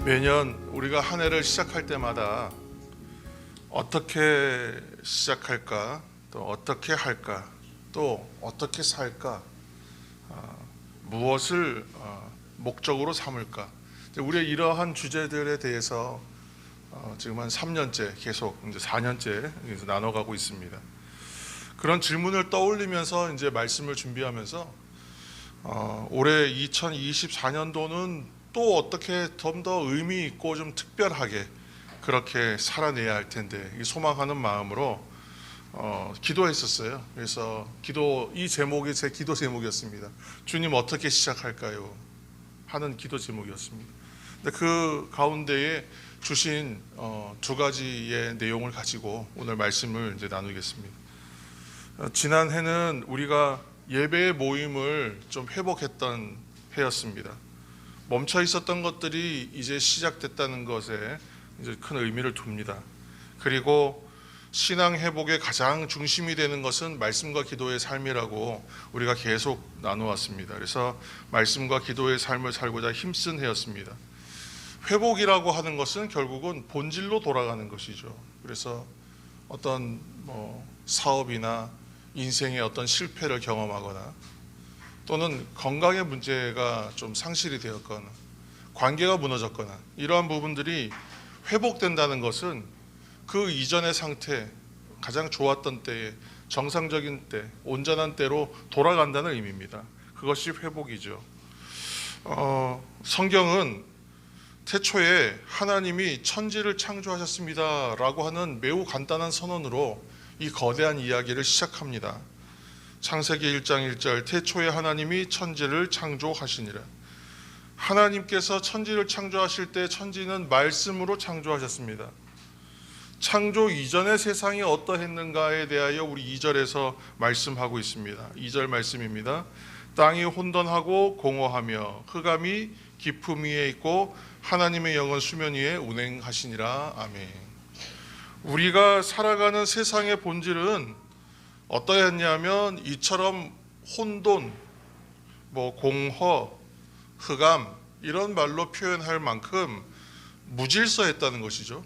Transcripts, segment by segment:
매년 우리가 한 해를 시작할 때마다 어떻게 시작할까, 또 어떻게 할까, 또 어떻게 살까, 무엇을 목적으로 삼을까, 우리의 이러한 주제들에 대해서 지금 한 3년째 계속 이제 4년째 나눠가고 있습니다. 그런 질문을 떠올리면서 이제 말씀을 준비하면서 올해 2024년도는 또 어떻게 좀 더 의미 있고 좀 특별하게 그렇게 살아내야 할 텐데 소망하는 마음으로 기도했었어요. 그래서 이 제목이 제 기도 제목이었습니다. 주님 어떻게 시작할까요? 하는 기도 제목이었습니다. 근데 그 가운데에 주신 두 가지의 내용을 가지고 오늘 말씀을 이제 나누겠습니다. 지난 해는 우리가 예배의 모임을 좀 회복했던 해였습니다. 멈춰 있었던 것들이 이제 시작됐다는 것에 이제 큰 의미를 둡니다. 그리고 신앙 회복의 가장 중심이 되는 것은 말씀과 기도의 삶이라고 우리가 계속 나누었습니다. 그래서 말씀과 기도의 삶을 살고자 힘쓴 해였습니다. 회복이라고 하는 것은 결국은 본질로 돌아가는 것이죠. 그래서 어떤 사업이나 인생의 어떤 실패를 경험하거나 또는 건강의 문제가 좀 상실이 되었거나 관계가 무너졌거나 이러한 부분들이 회복된다는 것은 그 이전의 상태, 가장 좋았던 때에 정상적인 때, 온전한 때로 돌아간다는 의미입니다. 그것이 회복이죠. 성경은 태초에 하나님이 천지를 창조하셨습니다 라고 하는 매우 간단한 선언으로 이 거대한 이야기를 시작합니다. 창세기 1장 1절 태초에 하나님이 천지를 창조하시니라. 하나님께서 천지를 창조하실 때 천지는 말씀으로 창조하셨습니다. 창조 이전의 세상이 어떠했는가에 대하여 우리 2절에서 말씀하고 있습니다. 2절 말씀입니다. 땅이 혼돈하고 공허하며 흑암이 깊음 위에 있고 하나님의 영은 수면 위에 운행하시니라. 아멘. 우리가 살아가는 세상의 본질은 어떠했냐면 이처럼 혼돈, 공허, 흑암 이런 말로 표현할 만큼 무질서했다는 것이죠.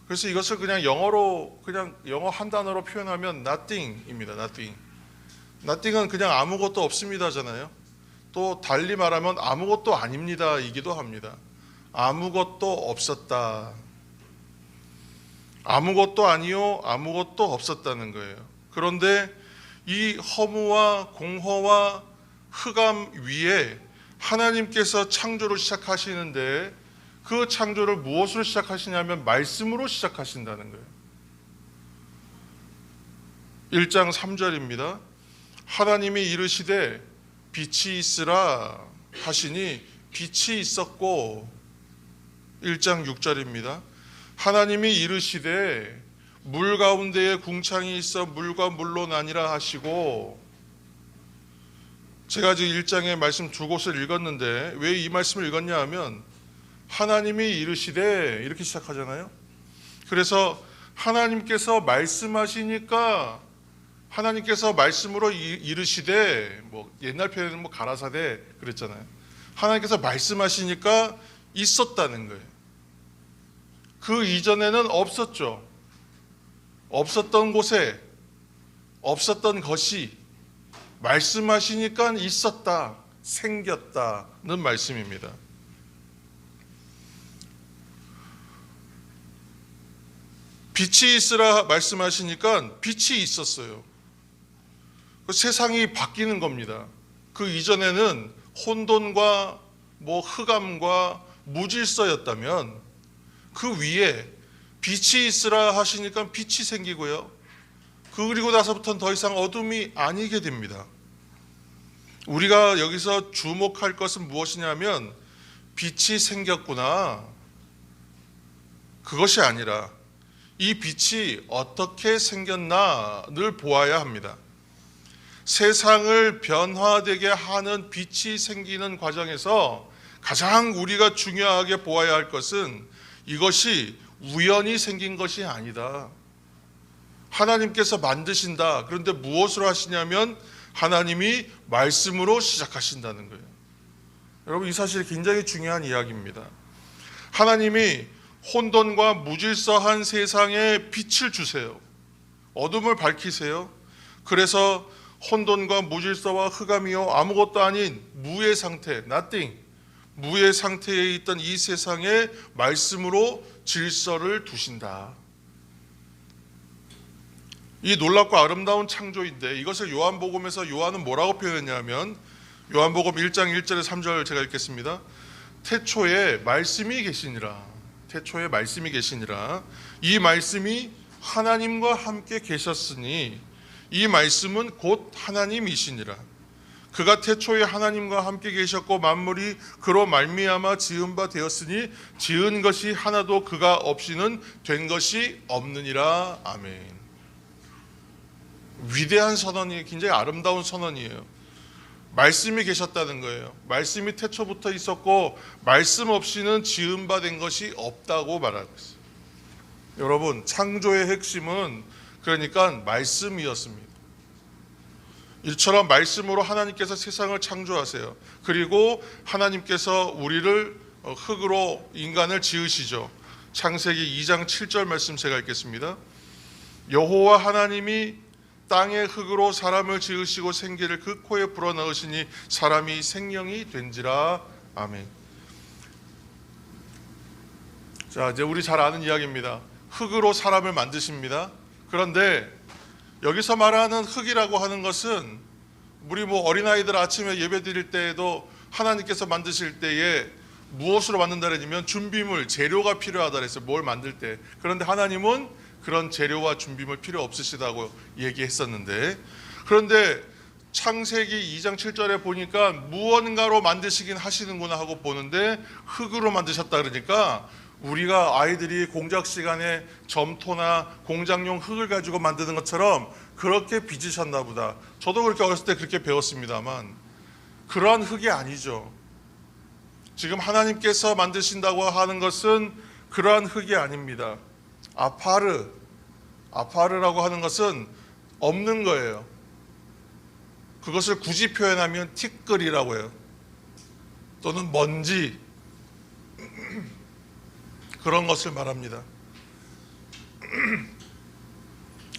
그래서 이것을 그냥 영어 한 단어로 표현하면 nothing입니다. nothing. nothing은 그냥 아무것도 없습니다잖아요. 또 달리 말하면 아무것도 아닙니다 이기도 합니다. 아무것도 없었다. 아무것도 아니요, 아무것도 없었다는 거예요. 그런데 이 허무와 공허와 흑암 위에 하나님께서 창조를 시작하시는데 그 창조를 무엇으로 시작하시냐면 말씀으로 시작하신다는 거예요. 1장 3절입니다. 하나님이 이르시되 빛이 있으라 하시니 빛이 있었고 1장 6절입니다. 하나님이 이르시되 물 가운데에 궁창이 있어 물과 물로 나뉘라 하시고 제가 지금 1장의 말씀 두 곳을 읽었는데 왜 이 말씀을 읽었냐 하면 하나님이 이르시되 이렇게 시작하잖아요. 그래서 하나님께서 말씀하시니까 하나님께서 말씀으로 이르시되 옛날 표현은 가라사대 그랬잖아요. 하나님께서 말씀하시니까 있었다는 거예요. 그 이전에는 없었죠. 없었던 곳에 없었던 것이 말씀하시니까 있었다, 생겼다는 말씀입니다. 빛이 있으라 말씀하시니까 빛이 있었어요. 세상이 바뀌는 겁니다. 그 이전에는 혼돈과 흑암과 무질서였다면 그 위에 빛이 있으라 하시니까 빛이 생기고요. 그리고 나서부터는 더 이상 어둠이 아니게 됩니다. 우리가 여기서 주목할 것은 무엇이냐면 빛이 생겼구나. 그것이 아니라 이 빛이 어떻게 생겼나를 보아야 합니다. 세상을 변화되게 하는 빛이 생기는 과정에서 가장 우리가 중요하게 보아야 할 것은 이것이 우연히 생긴 것이 아니다. 하나님께서 만드신다. 그런데 무엇으로 하시냐면 하나님이 말씀으로 시작하신다는 거예요. 여러분 이 사실이 굉장히 중요한 이야기입니다. 하나님이 혼돈과 무질서한 세상에 빛을 주세요. 어둠을 밝히세요. 그래서 혼돈과 무질서와 흑암이요 아무것도 아닌 무의 상태, nothing, 무의 상태에 있던 이 세상에 말씀으로 질서를 두신다. 이 놀랍고 아름다운 창조인데 이것을 요한복음에서 요한은 뭐라고 표현했냐면 요한복음 1장 1절에 3절 제가 읽겠습니다. 태초에 말씀이 계시니라. 태초에 말씀이 계시니라. 이 말씀이 하나님과 함께 계셨으니 이 말씀은 곧 하나님이시니라. 그가 태초에 하나님과 함께 계셨고 만물이 그로 말미암아 지은 바 되었으니 지은 것이 하나도 그가 없이는 된 것이 없느니라. 아멘. 위대한 선언이, 굉장히 아름다운 선언이에요. 말씀이 계셨다는 거예요. 말씀이 태초부터 있었고 말씀 없이는 지은 바 된 것이 없다고 말하고 있어요. 여러분, 창조의 핵심은 그러니까 말씀이었습니다. 이처럼 말씀으로 하나님께서 세상을 창조하세요. 그리고 하나님께서 우리를 흙으로 인간을 지으시죠. 창세기 2장 7절 말씀 제가 읽겠습니다. 여호와 하나님이 땅의 흙으로 사람을 지으시고 생기를 그 코에 불어넣으시니 사람이 생명이 된지라. 아멘. 자, 이제 우리 잘 아는 이야기입니다. 흙으로 사람을 만드십니다. 그런데 여기서 말하는 흙이라고 하는 것은 우리 어린아이들 아침에 예배 드릴 때에도 하나님께서 만드실 때에 무엇으로 만든다 그러면 준비물, 재료가 필요하다 그랬어요. 뭘 만들 때. 그런데 하나님은 그런 재료와 준비물 필요 없으시다고 얘기했었는데, 그런데 창세기 2장 7절에 보니까 무언가로 만드시긴 하시는구나 하고 보는데 흙으로 만드셨다 그러니까 우리가 아이들이 공작 시간에 점토나 공장용 흙을 가지고 만드는 것처럼 그렇게 빚으셨나 보다. 저도 그렇게 어렸을 때 그렇게 배웠습니다만 그러한 흙이 아니죠. 지금 하나님께서 만드신다고 하는 것은 그러한 흙이 아닙니다. 아파르라고 하는 것은 없는 거예요. 그것을 굳이 표현하면 티끌이라고 해요. 또는 먼지, 그런 것을 말합니다.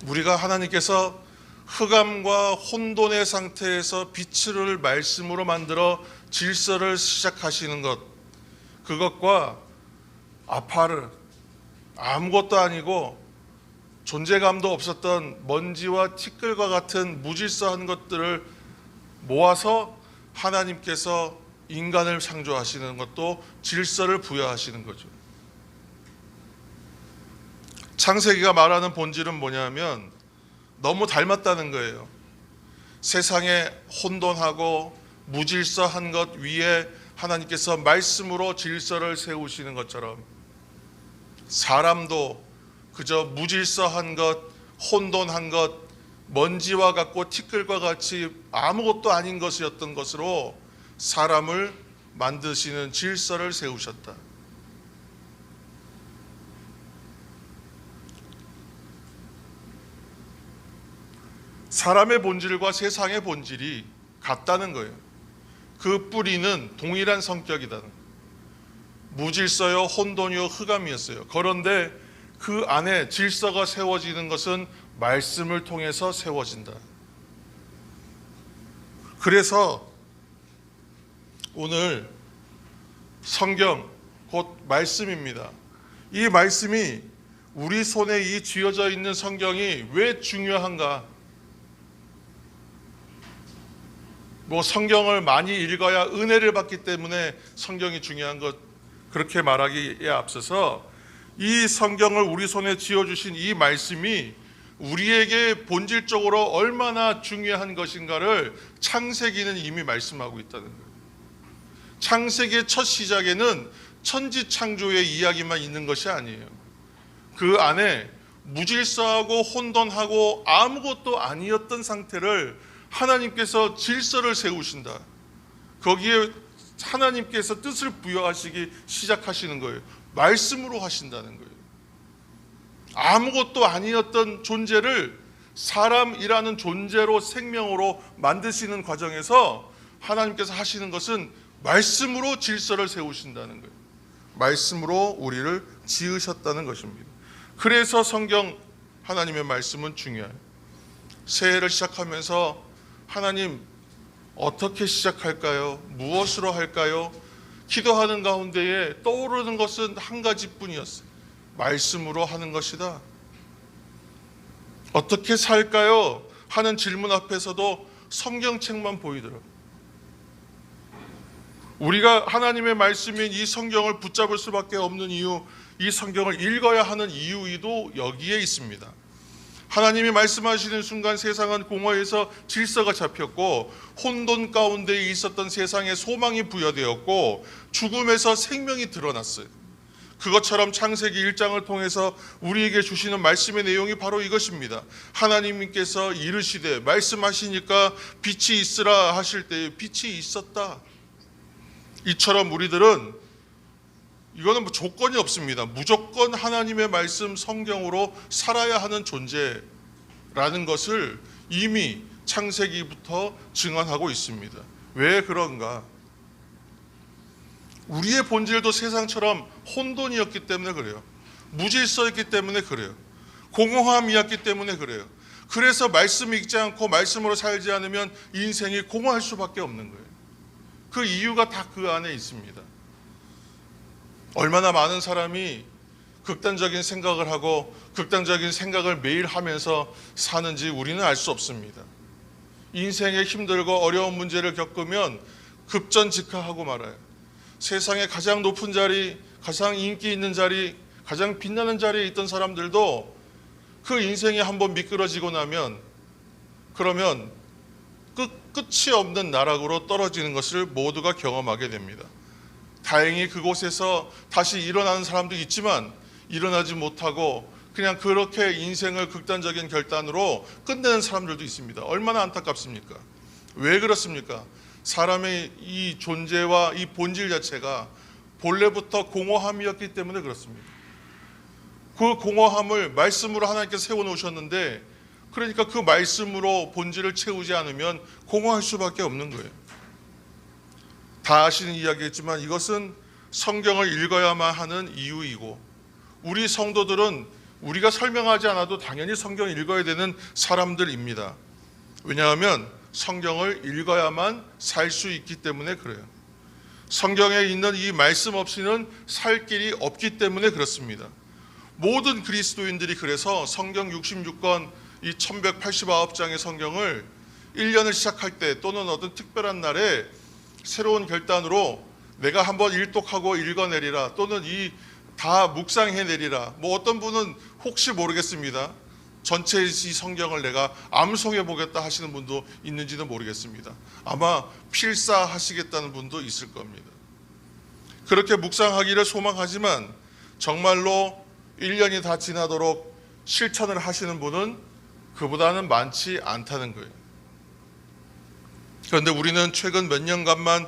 우리가 하나님께서 흑암과 혼돈의 상태에서 빛을 말씀으로 만들어 질서를 시작하시는 것, 그것과 아파르, 아무것도 아니고 존재감도 없었던 먼지와 티끌과 같은 무질서한 것들을 모아서 하나님께서 인간을 창조하시는 것도 질서를 부여하시는 거죠. 창세기가 말하는 본질은 뭐냐면 너무 닮았다는 거예요. 세상에 혼돈하고 무질서한 것 위에 하나님께서 말씀으로 질서를 세우시는 것처럼 사람도 그저 무질서한 것, 혼돈한 것, 먼지와 같고 티끌과 같이 아무것도 아닌 것이었던 것으로 사람을 만드시는 질서를 세우셨다. 사람의 본질과 세상의 본질이 같다는 거예요. 그 뿌리는 동일한 성격이다는 거예요. 무질서요, 혼돈이요, 흑암이었어요. 그런데 그 안에 질서가 세워지는 것은 말씀을 통해서 세워진다. 그래서 오늘 성경 곧 말씀입니다. 이 말씀이 우리 손에 이 쥐어져 있는 성경이 왜 중요한가? 성경을 많이 읽어야 은혜를 받기 때문에 성경이 중요한 것, 그렇게 말하기에 앞서서 이 성경을 우리 손에 쥐어주신 이 말씀이 우리에게 본질적으로 얼마나 중요한 것인가를 창세기는 이미 말씀하고 있다는 거예요. 창세기의 첫 시작에는 천지창조의 이야기만 있는 것이 아니에요. 그 안에 무질서하고 혼돈하고 아무것도 아니었던 상태를 하나님께서 질서를 세우신다. 거기에 하나님께서 뜻을 부여하시기 시작하시는 거예요. 말씀으로 하신다는 거예요. 아무것도 아니었던 존재를 사람이라는 존재로 생명으로 만드시는 과정에서 하나님께서 하시는 것은 말씀으로 질서를 세우신다는 거예요. 말씀으로 우리를 지으셨다는 것입니다. 그래서 성경 하나님의 말씀은 중요해요. 새해를 시작하면서 하나님 어떻게 시작할까요? 무엇으로 할까요? 기도하는 가운데에 떠오르는 것은 한 가지뿐이었어요. 말씀으로 하는 것이다. 어떻게 살까요? 하는 질문 앞에서도 성경책만 보이더라고요. 우리가 하나님의 말씀인 이 성경을 붙잡을 수밖에 없는 이유, 이 성경을 읽어야 하는 이유도 여기에 있습니다. 하나님이 말씀하시는 순간 세상은 공허해서 질서가 잡혔고 혼돈 가운데 있었던 세상에 소망이 부여되었고 죽음에서 생명이 드러났어요. 그것처럼 창세기 1장을 통해서 우리에게 주시는 말씀의 내용이 바로 이것입니다. 하나님께서 이르시되 말씀하시니까 빛이 있으라 하실 때에 빛이 있었다. 이처럼 우리들은 이거는 조건이 없습니다. 무조건 하나님의 말씀 성경으로 살아야 하는 존재라는 것을 이미 창세기부터 증언하고 있습니다. 왜 그런가? 우리의 본질도 세상처럼 혼돈이었기 때문에 그래요. 무질서였기 때문에 그래요. 공허함이었기 때문에 그래요. 그래서 말씀 읽지 않고 말씀으로 살지 않으면 인생이 공허할 수밖에 없는 거예요. 그 이유가 다 그 안에 있습니다. 얼마나 많은 사람이 극단적인 생각을 하고 극단적인 생각을 매일 하면서 사는지 우리는 알 수 없습니다. 인생에 힘들고 어려운 문제를 겪으면 급전직하하고 말아요. 세상에 가장 높은 자리, 가장 인기 있는 자리, 가장 빛나는 자리에 있던 사람들도 그 인생이 한번 미끄러지고 나면 그러면 끝이 없는 나락으로 떨어지는 것을 모두가 경험하게 됩니다. 다행히 그곳에서 다시 일어나는 사람도 있지만 일어나지 못하고 그냥 그렇게 인생을 극단적인 결단으로 끝내는 사람들도 있습니다. 얼마나 안타깝습니까? 왜 그렇습니까? 사람의 이 존재와 이 본질 자체가 본래부터 공허함이었기 때문에 그렇습니다. 그 공허함을 말씀으로 하나님께서 세워놓으셨는데 그러니까 그 말씀으로 본질을 채우지 않으면 공허할 수밖에 없는 거예요. 다 아시는 이야기겠지만 이것은 성경을 읽어야만 하는 이유이고 우리 성도들은 우리가 설명하지 않아도 당연히 성경을 읽어야 되는 사람들입니다. 왜냐하면 성경을 읽어야만 살 수 있기 때문에 그래요. 성경에 있는 이 말씀 없이는 살 길이 없기 때문에 그렇습니다. 모든 그리스도인들이 그래서 성경 66권 이 1189장의 성경을 1년을 시작할 때 또는 어떤 특별한 날에 새로운 결단으로 내가 한번 일독하고 읽어내리라 또는 이 다 묵상해내리라. 어떤 분은 혹시 모르겠습니다. 전체 이 성경을 내가 암송해 보겠다 하시는 분도 있는지는 모르겠습니다. 아마 필사하시겠다는 분도 있을 겁니다. 그렇게 묵상하기를 소망하지만 정말로 1년이 다 지나도록 실천을 하시는 분은 그보다는 많지 않다는 거예요. 그런데 우리는 최근 몇 년간만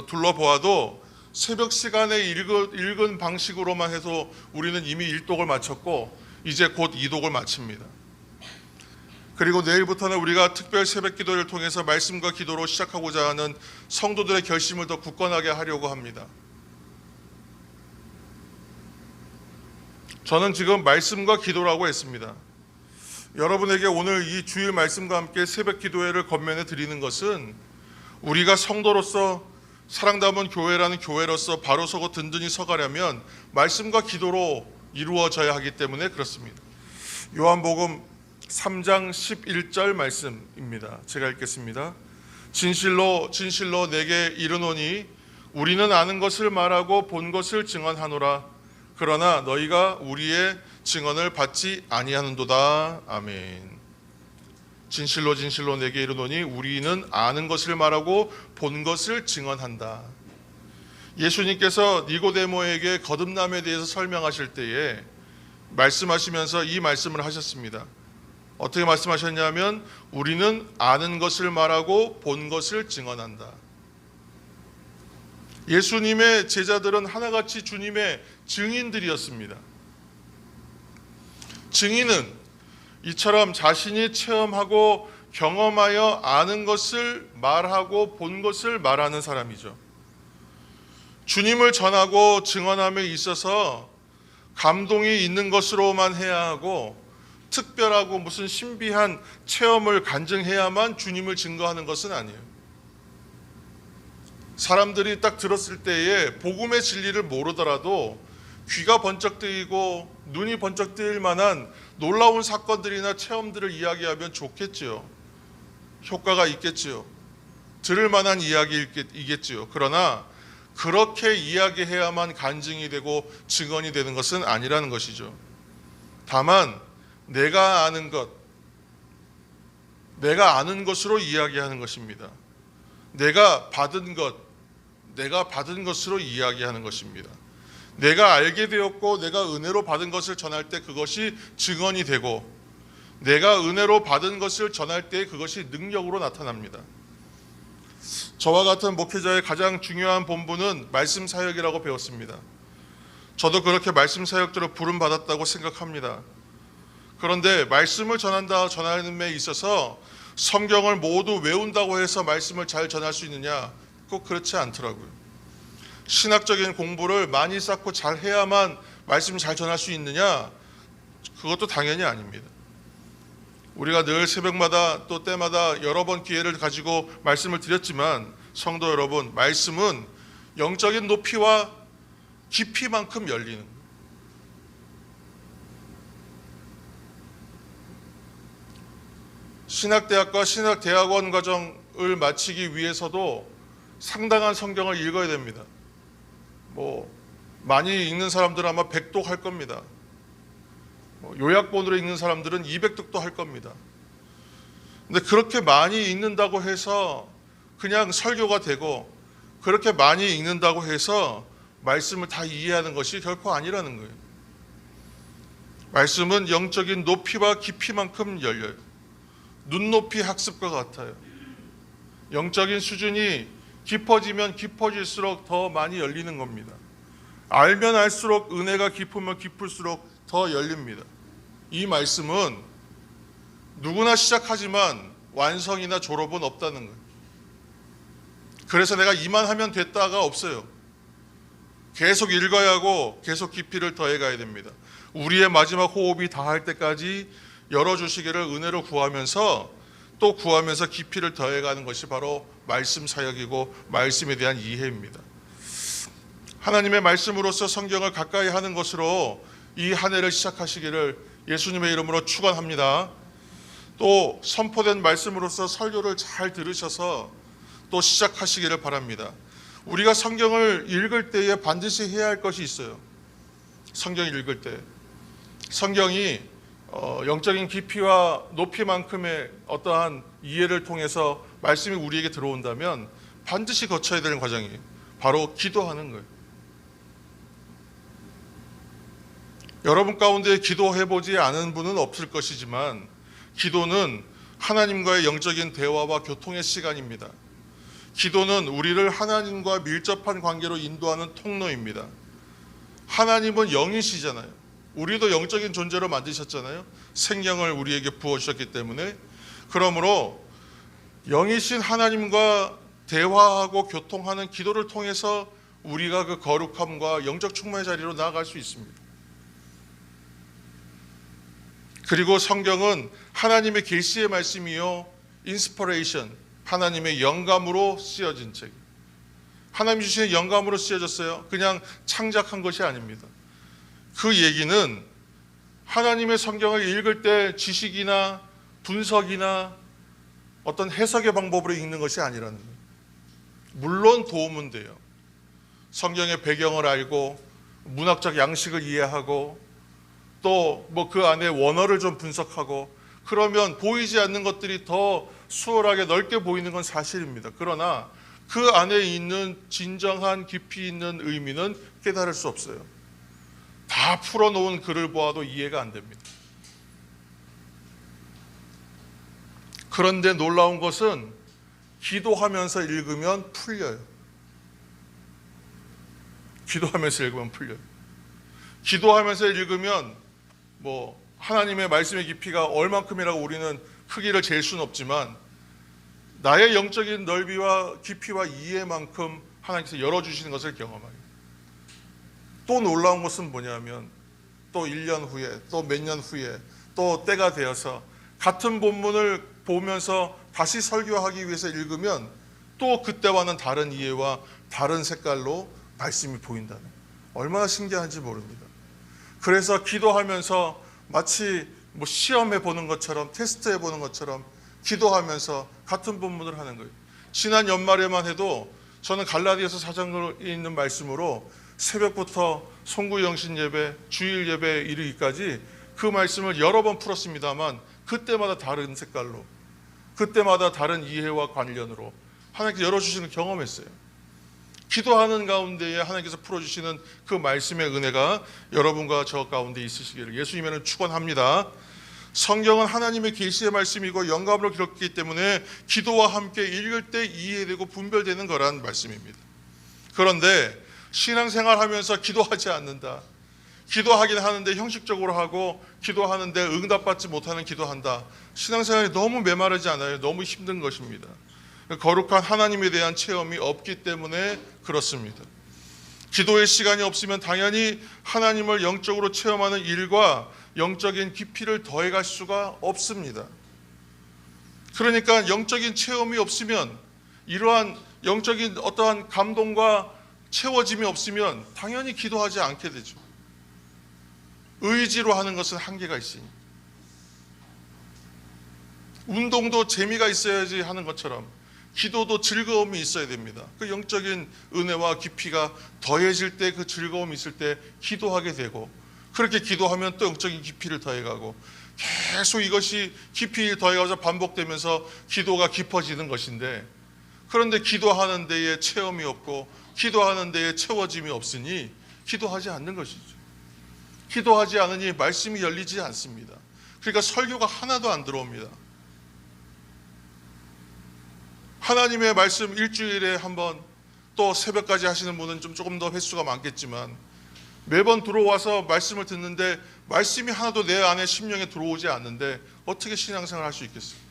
둘러보아도 새벽 시간에 읽은 방식으로만 해서 우리는 이미 1독을 마쳤고 이제 곧 2독을 마칩니다. 그리고 내일부터는 우리가 특별 새벽 기도를 통해서 말씀과 기도로 시작하고자 하는 성도들의 결심을 더 굳건하게 하려고 합니다. 저는 지금 말씀과 기도라고 했습니다. 여러분에게 오늘 이 주일 말씀과 함께 새벽 기도회를 건면해 드리는 것은 우리가 성도로서 사랑담은 교회라는 교회로서 바로 서고 든든히 서가려면 말씀과 기도로 이루어져야 하기 때문에 그렇습니다. 요한복음 3장 11절 말씀입니다. 제가 읽겠습니다. 진실로 진실로 내게 이르노니 우리는 아는 것을 말하고 본 것을 증언하노라. 그러나 너희가 우리의 증언을 받지 아니하는도다. 아멘. 진실로 진실로 내게 이르노니 우리는 아는 것을 말하고 본 것을 증언한다. 예수님께서 니고데모에게 거듭남에 대해서 설명하실 때에 말씀하시면서 이 말씀을 하셨습니다. 어떻게 말씀하셨냐면 우리는 아는 것을 말하고 본 것을 증언한다. 예수님의 제자들은 하나같이 주님의 증인들이었습니다. 증인은 이처럼 자신이 체험하고 경험하여 아는 것을 말하고 본 것을 말하는 사람이죠. 주님을 전하고 증언함에 있어서 감동이 있는 것으로만 해야 하고 특별하고 무슨 신비한 체험을 간증해야만 주님을 증거하는 것은 아니에요. 사람들이 딱 들었을 때에 복음의 진리를 모르더라도 귀가 번쩍 뜨이고 눈이 번쩍 뜨일 만한 놀라운 사건들이나 체험들을 이야기하면 좋겠지요. 효과가 있겠지요. 들을 만한 이야기이겠지요. 그러나 그렇게 이야기해야만 간증이 되고 증언이 되는 것은 아니라는 것이죠. 다만 내가 아는 것, 내가 아는 것으로 이야기하는 것입니다. 내가 받은 것으로 이야기하는 것입니다. 내가 알게 되었고 내가 은혜로 받은 것을 전할 때 그것이 증언이 되고, 내가 은혜로 받은 것을 전할 때 그것이 능력으로 나타납니다. 저와 같은 목회자의 가장 중요한 본분은 말씀 사역이라고 배웠습니다. 저도 그렇게 말씀 사역자로 부름 받았다고 생각합니다. 그런데 말씀을 전하는 데 있어서 성경을 모두 외운다고 해서 말씀을 잘 전할 수 있느냐? 꼭 그렇지 않더라고요. 신학적인 공부를 많이 쌓고 잘 해야만 말씀 잘 전할 수 있느냐? 그것도 당연히 아닙니다. 우리가 늘 새벽마다 또 때마다 여러 번 기회를 가지고 말씀을 드렸지만, 성도 여러분, 말씀은 영적인 높이와 깊이만큼 열리는 거예요. 신학대학과 신학대학원 과정을 마치기 위해서도 상당한 성경을 읽어야 됩니다. 많이 읽는 사람들은 아마 100독 할 겁니다. 요약본으로 읽는 사람들은 200독도 할 겁니다. 근데 그렇게 많이 읽는다고 해서 그냥 설교가 되고, 그렇게 많이 읽는다고 해서 말씀을 다 이해하는 것이 결코 아니라는 거예요. 말씀은 영적인 높이와 깊이만큼 열려요. 눈높이 학습과 같아요. 영적인 수준이 깊어지면 깊어질수록 더 많이 열리는 겁니다. 알면 알수록, 은혜가 깊으면 깊을수록 더 열립니다. 이 말씀은 누구나 시작하지만 완성이나 졸업은 없다는 거예요. 그래서 내가 이만하면 됐다가 없어요. 계속 읽어야 하고 계속 깊이를 더해가야 됩니다. 우리의 마지막 호흡이 다할 때까지 열어주시기를 은혜로 구하면서, 또 구하면서 깊이를 더해가는 것이 바로 말씀 사역이고 말씀에 대한 이해입니다. 하나님의 말씀으로서 성경을 가까이 하는 것으로 이 한 해를 시작하시기를 예수님의 이름으로 축원합니다. 또 선포된 말씀으로서 설교를 잘 들으셔서 또 시작하시기를 바랍니다. 우리가 성경을 읽을 때에 반드시 해야 할 것이 있어요. 성경을 읽을 때 성경이 영적인 깊이와 높이만큼의 어떠한 이해를 통해서 말씀이 우리에게 들어온다면 반드시 거쳐야 되는 과정이 바로 기도하는 거예요. 여러분 가운데 기도해보지 않은 분은 없을 것이지만, 기도는 하나님과의 영적인 대화와 교통의 시간입니다. 기도는 우리를 하나님과 밀접한 관계로 인도하는 통로입니다. 하나님은 영이시잖아요. 우리도 영적인 존재로 만드셨잖아요. 생명을 우리에게 부어주셨기 때문에. 그러므로 영이신 하나님과 대화하고 교통하는 기도를 통해서 우리가 그 거룩함과 영적 충만의 자리로 나아갈 수 있습니다. 그리고 성경은 하나님의 계시의 말씀이요, 인스퍼레이션, 하나님의 영감으로 쓰여진 책. 하나님 주시는 영감으로 쓰여졌어요. 그냥 창작한 것이 아닙니다. 그 얘기는 하나님의 성경을 읽을 때 지식이나 분석이나 어떤 해석의 방법으로 읽는 것이 아니라는 거예요. 물론 도움은 돼요. 성경의 배경을 알고 문학적 양식을 이해하고 또 그 안에 원어를 좀 분석하고 그러면 보이지 않는 것들이 더 수월하게 넓게 보이는 건 사실입니다. 그러나 그 안에 있는 진정한 깊이 있는 의미는 깨달을 수 없어요. 다 풀어놓은 글을 보아도 이해가 안 됩니다. 그런데 놀라운 것은 기도하면서 읽으면 풀려요. 기도하면서 읽으면 풀려요. 기도하면서 읽으면 하나님의 말씀의 깊이가 얼만큼이라고 우리는 크기를 잴 수는 없지만 나의 영적인 넓이와 깊이와 이해만큼 하나님께서 열어주시는 것을 경험하게. 또 놀라운 것은 뭐냐면 또 1년 후에 또 몇 년 후에 또 때가 되어서 같은 본문을 보면서 다시 설교하기 위해서 읽으면 또 그때와는 다른 이해와 다른 색깔로 말씀이 보인다는, 얼마나 신기한지 모릅니다. 그래서 기도하면서 마치 시험해 보는 것처럼, 테스트해 보는 것처럼 기도하면서 같은 본문을 하는 거예요. 지난 연말에만 해도 저는 갈라디아서 4장에 있는 말씀으로 새벽부터 송구영신 예배, 주일 예배에 이르기까지 그 말씀을 여러 번 풀었습니다만 그때마다 다른 색깔로, 그때마다 다른 이해와 관련으로 하나님께서 열어주시는 경험했어요. 기도하는 가운데에 하나님께서 풀어주시는 그 말씀의 은혜가 여러분과 저 가운데 있으시기를 예수님에는 축원합니다. 성경은 하나님의 계시의 말씀이고 영감으로 기록했기 때문에 기도와 함께 읽을 때 이해되고 분별되는 거란 말씀입니다. 그런데 신앙생활 하면서 기도하지 않는다, 기도하긴 하는데 형식적으로 하고 기도하는데 응답받지 못하는 기도한다, 신앙생활이 너무 메마르지 않아요? 너무 힘든 것입니다. 거룩한 하나님에 대한 체험이 없기 때문에 그렇습니다. 기도의 시간이 없으면 당연히 하나님을 영적으로 체험하는 일과 영적인 깊이를 더해갈 수가 없습니다. 그러니까 영적인 체험이 없으면, 이러한 영적인 어떠한 감동과 채워짐이 없으면 당연히 기도하지 않게 되죠. 의지로 하는 것은 한계가 있으니, 운동도 재미가 있어야지 하는 것처럼 기도도 즐거움이 있어야 됩니다. 그 영적인 은혜와 깊이가 더해질 때, 그 즐거움이 있을 때 기도하게 되고, 그렇게 기도하면 또 영적인 깊이를 더해가고, 계속 이것이 깊이 더해가서 반복되면서 기도가 깊어지는 것인데, 그런데 기도하는 데에 체험이 없고 기도하는 데에 채워짐이 없으니 기도하지 않는 것이죠. 기도하지 않으니 말씀이 열리지 않습니다. 그러니까 설교가 하나도 안 들어옵니다. 하나님의 말씀 일주일에 한 번, 또 새벽까지 하시는 분은 조금 더 횟수가 많겠지만 매번 들어와서 말씀을 듣는데 말씀이 하나도 내 안에 심령에 들어오지 않는데 어떻게 신앙생활을 할 수 있겠어요?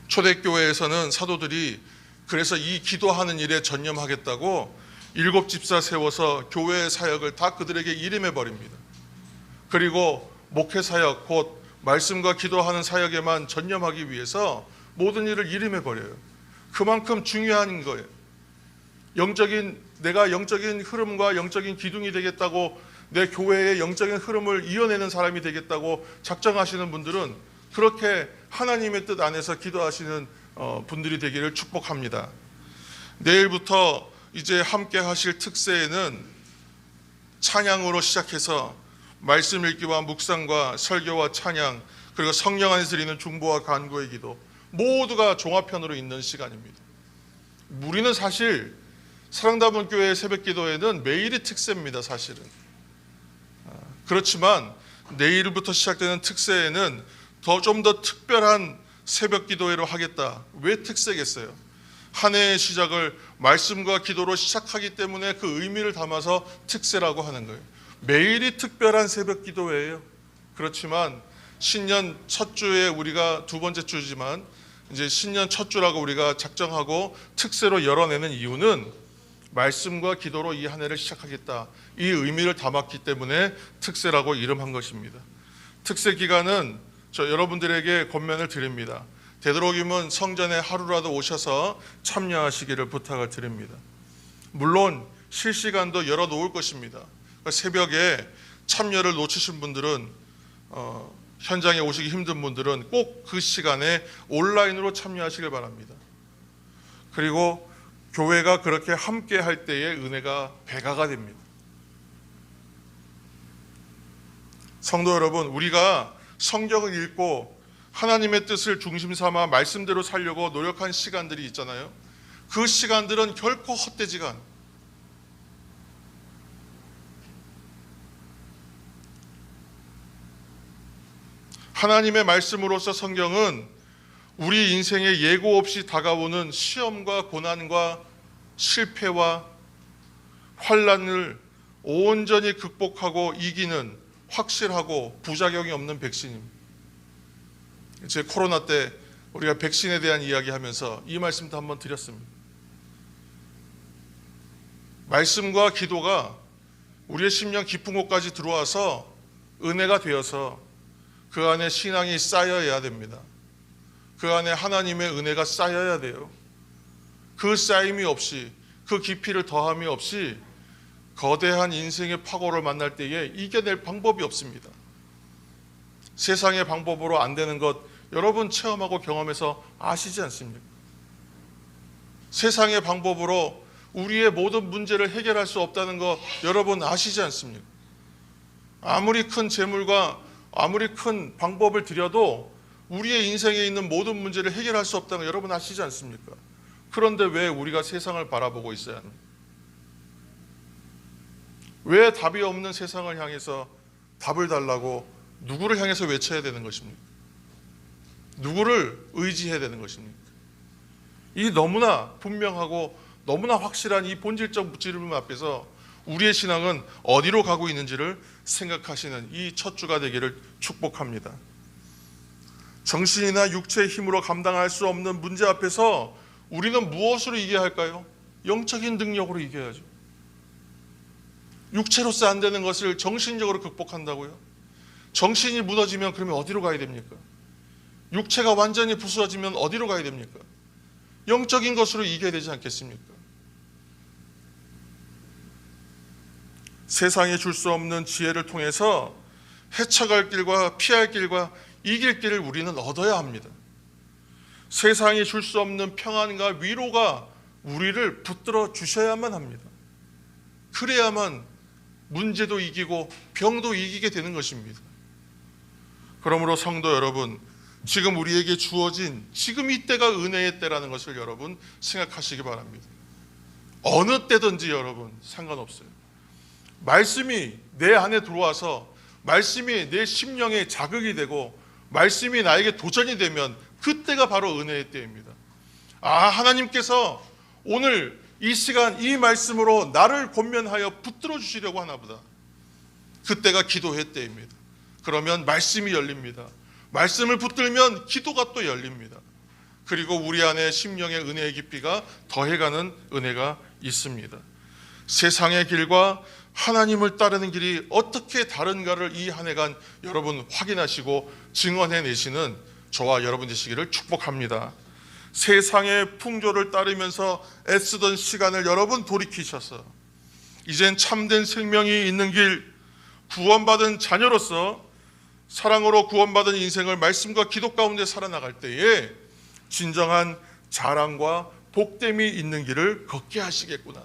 초대교회에서는 사도들이 그래서 이 기도하는 일에 전념하겠다고 7 집사 세워서 교회의 사역을 다 그들에게 일임해 버립니다. 그리고 목회 사역, 곧 말씀과 기도하는 사역에만 전념하기 위해서 모든 일을 일임해 버려요. 그만큼 중요한 거예요. 내가 영적인 흐름과 영적인 기둥이 되겠다고, 내 교회의 영적인 흐름을 이어내는 사람이 되겠다고 작정하시는 분들은 그렇게 하나님의 뜻 안에서 기도하시는 분들이 되기를 축복합니다. 내일부터 이제 함께 하실 특세에는 찬양으로 시작해서 말씀 읽기와 묵상과 설교와 찬양, 그리고 성령 안에서 드리는 중보와 간구의 기도, 모두가 종합편으로 있는 시간입니다. 우리는 사실 사랑다문 교회의 새벽기도회는 매일이 특세입니다. 사실은. 그렇지만 내일부터 시작되는 특세에는 좀 더 특별한 새벽기도회로 하겠다. 왜 특세겠어요? 한 해의 시작을 말씀과 기도로 시작하기 때문에 그 의미를 담아서 특세라고 하는 거예요. 매일이 특별한 새벽기도회예요. 그렇지만 신년 첫 주에, 우리가 두 번째 주지만 이제 신년 첫 주라고 우리가 작정하고 특세로 열어내는 이유는 말씀과 기도로 이 한 해를 시작하겠다, 이 의미를 담았기 때문에 특세라고 이름한 것입니다. 특세 기간은 여러분들에게 권면을 드립니다. 되도록이면 성전에 하루라도 오셔서 참여하시기를 부탁을 드립니다. 물론 실시간도 열어놓을 것입니다. 그러니까 새벽에 참여를 놓치신 분들은, 현장에 오시기 힘든 분들은 꼭 그 시간에 온라인으로 참여하시길 바랍니다. 그리고 교회가 그렇게 함께 할 때의 은혜가 배가가 됩니다. 성도 여러분, 우리가 성경을 읽고 하나님의 뜻을 중심 삼아 말씀대로 살려고 노력한 시간들이 있잖아요. 그 시간들은 결코 헛되지가 않아요. 하나님의 말씀으로서 성경은 우리 인생에 예고 없이 다가오는 시험과 고난과 실패와 환난을 온전히 극복하고 이기는 확실하고 부작용이 없는 백신입니다. 제 코로나 때 우리가 백신에 대한 이야기하면서 이 말씀도 한번 드렸습니다. 말씀과 기도가 우리의 심령 깊은 곳까지 들어와서 은혜가 되어서 그 안에 신앙이 쌓여야 됩니다. 그 안에 하나님의 은혜가 쌓여야 돼요. 그 쌓임이 없이, 그 깊이를 더함이 없이 거대한 인생의 파고를 만날 때에 이겨낼 방법이 없습니다. 세상의 방법으로 안 되는 것 여러분 체험하고 경험해서 아시지 않습니까? 세상의 방법으로 우리의 모든 문제를 해결할 수 없다는 거 여러분 아시지 않습니까? 아무리 큰 재물과 아무리 큰 방법을 들여도 우리의 인생에 있는 모든 문제를 해결할 수 없다는 거 여러분 아시지 않습니까? 그런데 왜 우리가 세상을 바라보고 있어야 합니까? 왜 답이 없는 세상을 향해서 답을 달라고 누구를 향해서 외쳐야 되는 것입니까? 누구를 의지해야 되는 것입니까? 이 너무나 분명하고 너무나 확실한 이 본질적 질문 앞에서 우리의 신앙은 어디로 가고 있는지를 생각하시는 이 첫 주가 되기를 축복합니다. 정신이나 육체의 힘으로 감당할 수 없는 문제 앞에서 우리는 무엇으로 이겨야 할까요? 영적인 능력으로 이겨야죠. 육체로서 안 되는 것을 정신적으로 극복한다고요? 정신이 무너지면 그러면 어디로 가야 됩니까? 육체가 완전히 부서지면 어디로 가야 됩니까? 영적인 것으로 이겨야 되지 않겠습니까? 세상에 줄 수 없는 지혜를 통해서 헤쳐갈 길과 피할 길과 이길 길을 우리는 얻어야 합니다. 세상에 줄 수 없는 평안과 위로가 우리를 붙들어 주셔야만 합니다. 그래야만 문제도 이기고 병도 이기게 되는 것입니다. 그러므로 성도 여러분, 지금 우리에게 주어진 지금 이때가 은혜의 때라는 것을 여러분 생각하시기 바랍니다. 어느 때든지 여러분 상관없어요. 말씀이 내 안에 들어와서 말씀이 내 심령에 자극이 되고 말씀이 나에게 도전이 되면 그때가 바로 은혜의 때입니다. 하나님께서 오늘 이 시간 이 말씀으로 나를 권면하여 붙들어 주시려고 하나보다. 그때가 기도의 때입니다. 그러면 말씀이 열립니다. 말씀을 붙들면 기도가 또 열립니다. 그리고 우리 안에 심령의 은혜의 깊이가 더해가는 은혜가 있습니다. 세상의 길과 하나님을 따르는 길이 어떻게 다른가를 이 한 해간 여러분 확인하시고 증언해내시는 저와 여러분 되시기를 축복합니다. 세상의 풍조를 따르면서 애쓰던 시간을 여러분 돌이키셔서 이젠 참된 생명이 있는 길, 구원받은 자녀로서 사랑으로 구원받은 인생을 말씀과 기도 가운데 살아나갈 때에 진정한 자랑과 복됨이 있는 길을 걷게 하시겠구나.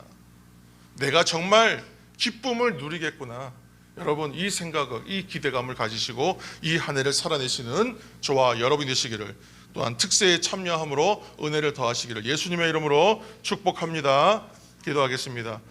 내가 정말 기쁨을 누리겠구나. 여러분 이 생각을, 이 기대감을 가지시고 이 한 해를 살아내시는 저와 여러분이 되시기를, 또한 특세에 참여함으로 은혜를 더하시기를 예수님의 이름으로 축복합니다. 기도하겠습니다.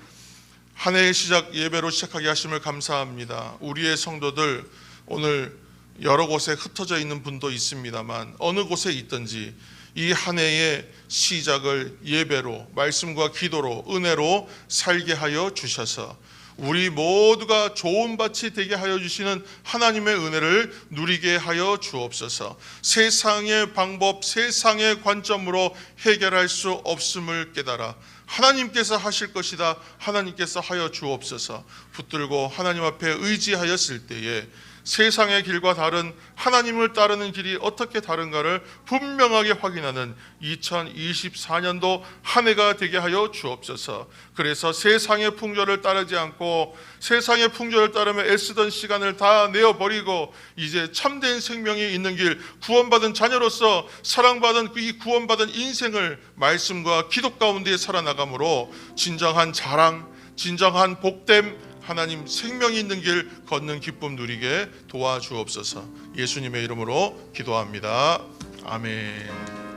한 해의 시작 예배로 시작하게 하심을 감사합니다. 우리의 성도들 오늘 여러 곳에 흩어져 있는 분도 있습니다만 어느 곳에 있든지 이 한 해의 시작을 예배로, 말씀과 기도로, 은혜로 살게 하여 주셔서 우리 모두가 좋은 밭이 되게 하여 주시는 하나님의 은혜를 누리게 하여 주옵소서. 세상의 방법, 세상의 관점으로 해결할 수 없음을 깨달아 하나님께서 하실 것이다, 하나님께서 하여 주옵소서. 붙들고 하나님 앞에 의지하였을 때에 세상의 길과 다른 하나님을 따르는 길이 어떻게 다른가를 분명하게 확인하는 2024년도 한 해가 되게 하여 주옵소서. 그래서 세상의 풍조를 따르지 않고 세상의 풍조를 따르며 애쓰던 시간을 다 내어버리고 이제 참된 생명이 있는 길, 구원받은 자녀로서 사랑받은 이 구원받은 인생을 말씀과 기도 가운데 살아나감으로 진정한 자랑, 진정한 복됨, 하나님 생명이 있는 길 걷는 기쁨 누리게 도와주옵소서. 예수님의 이름으로 기도합니다. 아멘.